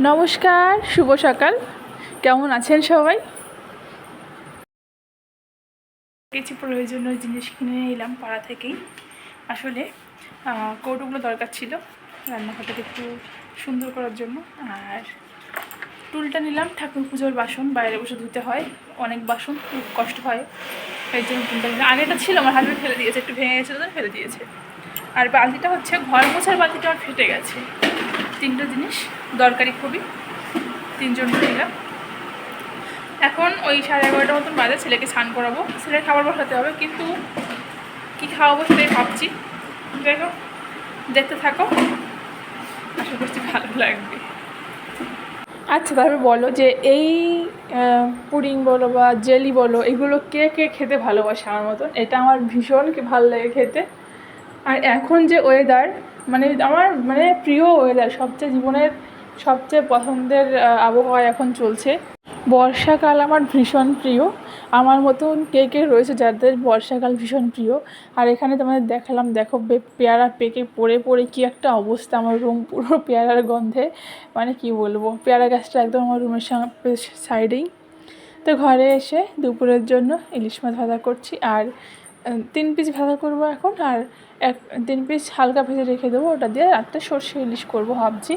নমস্কার, শুভ সকাল। কেমন আছেন সবাই? কিছু প্রয়োজনীয় জিনিস কিনে এলাম পাড়া থেকেই। আসলে কৌটোগুলো দরকার ছিল রান্নাঘরটাকে একটু সুন্দর করার জন্য। আর টুলটা নিলাম, ঠাকুর পুজোর বাসন বাইরে বসে ধুতে হয়, অনেক বাসন, খুব কষ্ট হয়, এই জন্য টুলটা নিলাম। আগেটা ছিল, আমার হাজবেন্ড ফেলে দিয়েছে, একটু ভেঙে গেছে, ওদের ফেলে দিয়েছে। আর বালতিটা হচ্ছে ঘর মোছার বালতিটা আমার ফেটে গেছে। তিনটা জিনিস দরকারি খুবই, তিনজন নিলাম। এখন ওই 11:30 মতন বাজে, ছেলেকে স্নান করাবো, ছেলের খাবার বসাতে হবে, কিন্তু কী খাওয়াবো সেটাই ভাবছি। যাই হোক, দেখতে থাকো, আশা করছি ভালো লাগবে। আচ্ছা, তারপরে বলো যে এই পুডিং বলো বা জেলি বলো, এগুলো কে কে খেতে ভালোবাসে আমার মতন? এটা আমার ভীষণ ভালো লাগে খেতে। আর এখন যে ওয়েদার, মানে আমার প্রিয় ওয়েদার, সবচেয়ে জীবনের সবচেয়ে পছন্দের আবহাওয়া এখন চলছে। বর্ষাকাল আমার ভীষণ প্রিয়। আমার মতন কে কে রয়েছে যাদের বর্ষাকাল ভীষণ প্রিয়? আর এখানে তোমাদের দেখালাম, দেখো পেয়ারা পেকে পড়ে পড়ে কী একটা অবস্থা, আমার রুম পুরো পেয়ারার গন্ধে, মানে কি বলবো, পেয়ারা গাছটা একদম আমার রুমের সাইডেই। তো ঘরে এসে দুপুরের জন্য ইলিশ মাছ ভাজা করছি, আর 3 পিস ভাজা করবো এখন, আর 3 পিস হালকা ভেজে রেখে দেবো, ওটা দিয়ে রাত্রে সর্ষে ইলিশ করবো ভাবছি।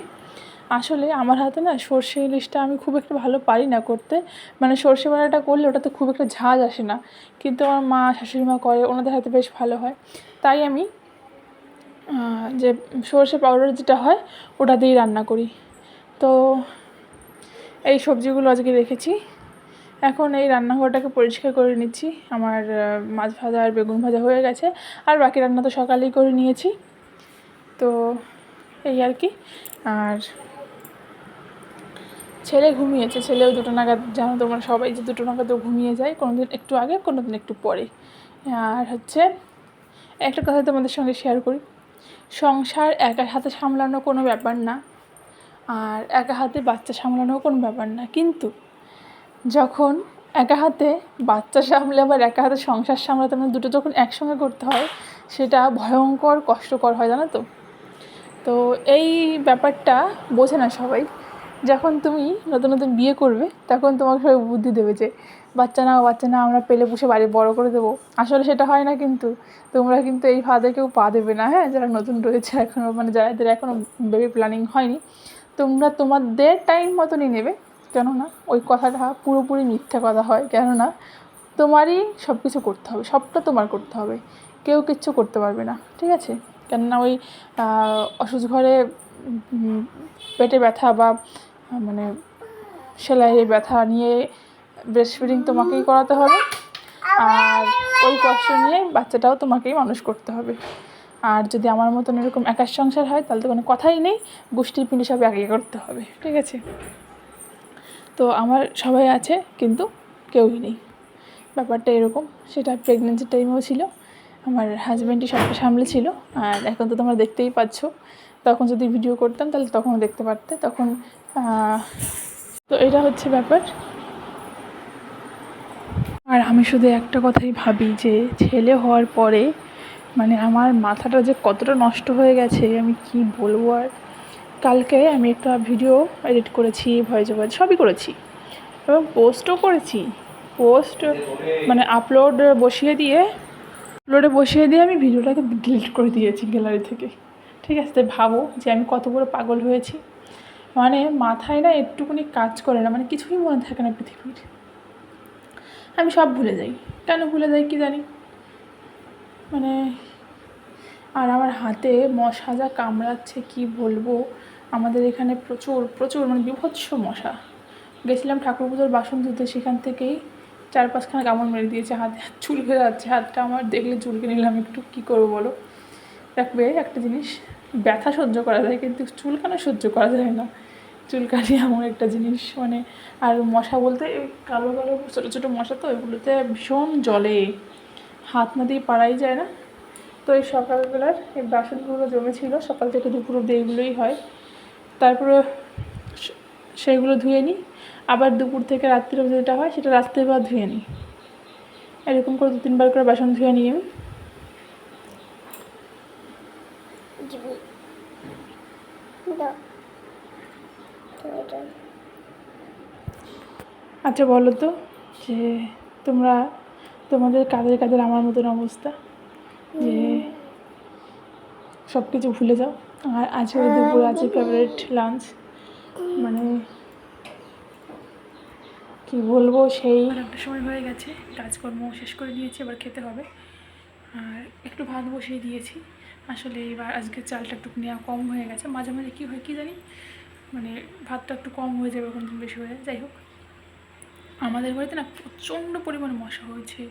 আসলে আমার হাতে না সর্ষে ইলিশটা আমি খুব একটা ভালো পারি না করতে, মানে সর্ষে বাটাটা করলে ওটাতে খুব একটা ঝাঁজ আসে না, কিন্তু আমার মা শাশুড়ি মা করে, ওনাদের হাতে বেশ ভালো হয়। তাই আমি যে সর্ষে পাউডার যেটা হয় ওটা দিয়েই রান্না করি। তো এই সবজিগুলো আজকে রেখেছি, এখন এই রান্নাঘরটাকে পরিষ্কার করে নিচ্ছি। আমার মাছ ভাজা আর বেগুন ভাজা হয়ে গেছে, আর বাকি রান্না তো সকালেই করে নিয়েছি। তো এই আর কি। আর ছেলে ঘুমিয়েছে, ছেলেও 2টা নাগাদ, জানো তোমরা সবাই যে 2টা নাগাদও ঘুমিয়ে যায়, কোনো দিন একটু আগে, কোনো দিন একটু পরে। আর হচ্ছে একটা কথা তোমাদের সঙ্গে শেয়ার করি, সংসার একা হাতে সামলানো কোনো ব্যাপার না, আর একা হাতে বাচ্চা সামলানোও কোনো ব্যাপার না, কিন্তু যখন একা হাতে বাচ্চা সামলে আবার একা হাতে সংসার সামলাতে, মানে দুটো যখন একসঙ্গে করতে হয়, সেটা ভয়ঙ্কর কষ্টকর হয়, জানো তো। তো এই ব্যাপারটা বোঝে না সবাই। যখন তুমি নতুন নতুন বিয়ে করবে, তখন তোমাকে সবাই বুদ্ধি দেবে যে বাচ্চা নাও, আমরা পেলে পুষে বাড়ি বড় করে দেবো। আসলে সেটা হয় না, কিন্তু তোমরা কিন্তু এই ফাঁদে কেউ পা দেবে না, হ্যাঁ, যারা নতুন রয়েছে এখনও, মানে যাদের এখনও বেবি প্ল্যানিং হয়নি। তোমরা তোমাদের টাইম মতনই নেবে, কেননা ওই কথাটা পুরোপুরি মিথ্যা কথা হয়। কেননা তোমারই সব কিছু করতে হবে, সবটা তোমার করতে হবে, কেউ কিচ্ছু করতে পারবে না, ঠিক আছে? কেননা ওই অসুস্থ ঘরে পেটে ব্যথা বা মানে সেলাইয়ে ব্যথা নিয়ে ব্রেস্ট ফিডিং তোমাকেই করাতে হবে, আর ওই কষ্ট নিয়ে বাচ্চাটাও তোমাকেই মানুষ করতে হবে। আর যদি আমার মতন এরকম একার সংসার হয়, তাহলে তো কোনো কথাই নেই, গোষ্ঠীর পিণ্ডি সব একাই করতে হবে, ঠিক আছে? তো আমার সবাই আছে, কিন্তু কেউই নেই, ব্যাপারটা এরকম। সেটা প্রেগনেন্সির টাইমেও ছিল, আমার হাজব্যান্ডই সবটা সামলেছিল। আর এখন তো তোমরা দেখতেই পাচ্ছ, তখন যদি ভিডিও করতাম তাহলে তখনও দেখতে পারতে, তখন তো এটা হচ্ছে ব্যাপার। আর আমি শুধু একটা কথাই ভাবি যে ছেলে হওয়ার পরে মানে আমার মাথাটা যে কতটা নষ্ট হয়ে গেছে, আমি কি বলবো আর। কালকে আমি একটা ভিডিও এডিট করেছি, ভয়েস ওভার সবই করেছি, এবং পোস্টও করেছি। পোস্ট মানে আপলোডে বসিয়ে দিয়ে আমি ভিডিওটাকে ডিলিট করে দিয়েছি গ্যালারি থেকে, ঠিক আছে? তাই ভাবো যে আমি কত বড় পাগল হয়েছি, মানে মাথায় না একটুকুনি কাজ করে না, মানে কিছুই মনে থাকে না পৃথিবীর, আমি সব ভুলে যাই। কেন ভুলে যাই কি জানি, মানে। আর আমার হাতে মশা যা কামড়াচ্ছে কি বলবো, আমাদের এখানে প্রচুর প্রচুর মানে বিভৎস মশা। গেছিলাম ঠাকুর পুজোর বাসন ধুতে, সেখান থেকেই 4-5খানা কামড় মেরে দিয়েছে, হাতে চুলকে যাচ্ছে, হাতটা আমার দেখলে চুলকে নিলাম একটু, কী করবো বলো। দেখবে একটা জিনিস, ব্যথা সহ্য করা যায়, কিন্তু চুলকানো সহ্য করা যায় না। চুলকানি এমন একটা জিনিস, মানে। আর মশা বলতে কালো কালো ছোটো ছোটো মশা, তো এগুলোতে ভীষণ জ্বলে, হাত না দিয়ে পাড়াই যায় না। তো এই সকালবেলার এই বাসনগুলো জমেছিল, সকাল থেকে দুপুর অব্দি এইগুলোই হয়। তারপরে সেইগুলো ধুয়ে নিই, আবার দুপুর থেকে রাত্রির যেটা হয় সেটা রাত্রিবেলা ধুয়ে নিই, এরকম করে 2-3 বার করে বাসন ধুয়ে নিই আমি। আচ্ছা বলো তো যে তোমাদের কাদের কাদের আমার মতন অবস্থা, যে সব কিছু ভুলে যাও, আর আজকে দুপুরে আছে ফেভারিট লাঞ্চ, মানে কি বলবো, সেই একটা সময় হয়ে গেছে, কাজকর্ম শেষ করে নিয়েছি, এবার খেতে হবে। আর একটু ভাত বসিয়ে দিয়েছি। আসলে এবার আজকে চালটা একটু নেওয়া কম হয়ে গেছে, মাঝে মাঝে কী হয় কী জানি, মানে ভাতটা একটু কম হয়ে যাবে, কোন দিন বেশি হয়ে যায়। যাই হোক, আমাদের বাড়িতে না প্রচণ্ড পরিমাণে মশা হয়েছে,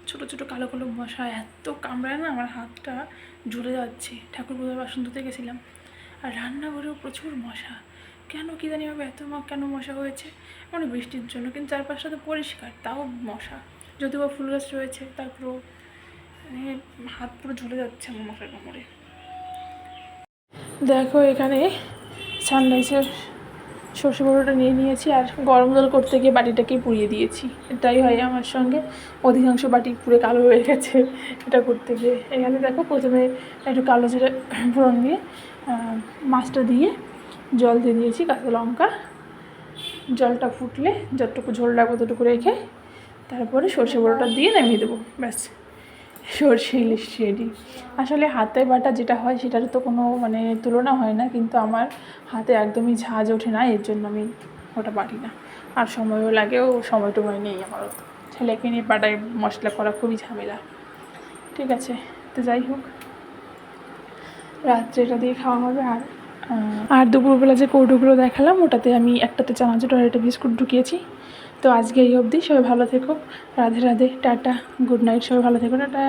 ছোটো ছোটো কালো কালো মশা, এত কামড়ায় না আমার হাতটা ঝুলে যাচ্ছে। ঠাকুর পুজোর বাসন ধুতে গেছিলাম, আর রান্নাঘরেও প্রচুর মশা, কেন কী জানি হবে এত কেন মশা হয়েছে, মানে বৃষ্টির জন্য, কিন্তু চারপাশটা তো পরিষ্কার, তাও মশা, যদিও বা ফুল গাছ রয়েছে, তারপরেও মানে হাত পুরো ঝুলে যাচ্ছে আমার মশার কামড়ে। দেখো এখানে সানরাইসের সর্ষে বড়োটা নিয়ে নিয়েছি, আর গরম জল করতে গিয়ে বাটিটাকেই পুড়িয়ে দিয়েছি। এটাই হয় আমার সঙ্গে, অধিকাংশ বাটি পুরো কালো হয়ে গেছে এটা করতে গিয়ে। এখানে দেখো প্রথমে একটু কালো জিরে ফোড়ন দিয়ে মাছটা দিয়ে জল দিয়ে দিয়েছি, কাঁচা লঙ্কা, জলটা ফুটলে যতটুকু ঝোল রাখবো ততটুকু রেখে তারপরে সর্ষে বড়োটা দিয়ে নামিয়ে দেবো, ব্যাস সর্ষে ইলিশ রেডি। আসলে হাতে বাটা যেটা হয় সেটার তো কোনো মানে তুলনা হয় না, কিন্তু আমার হাতে একদমই ঝাঁজ ওঠে না, এর জন্য আমি ওটা বাটি না। আর সময়ও লাগেও, সময় টময় নেই আমারও, ছেলেকে নিয়ে বাটায় মশলা করা খুবই ঝামেলা। ঠিক আছে, তো যাই হোক, রাত্রে এটা দিয়ে খাওয়া হবে। আর দুপুরবেলা যে কৌটোগুলো দেখালাম, ওটাতে আমি একটাতে চানাচুর আর একটা বিস্কুট ঢুকিয়েছি। তো আজকে এই অবধি, সবাই ভালো থেকো, Radhe Radhe, tata, good night, সবাই ভালো থেকো, টাটা।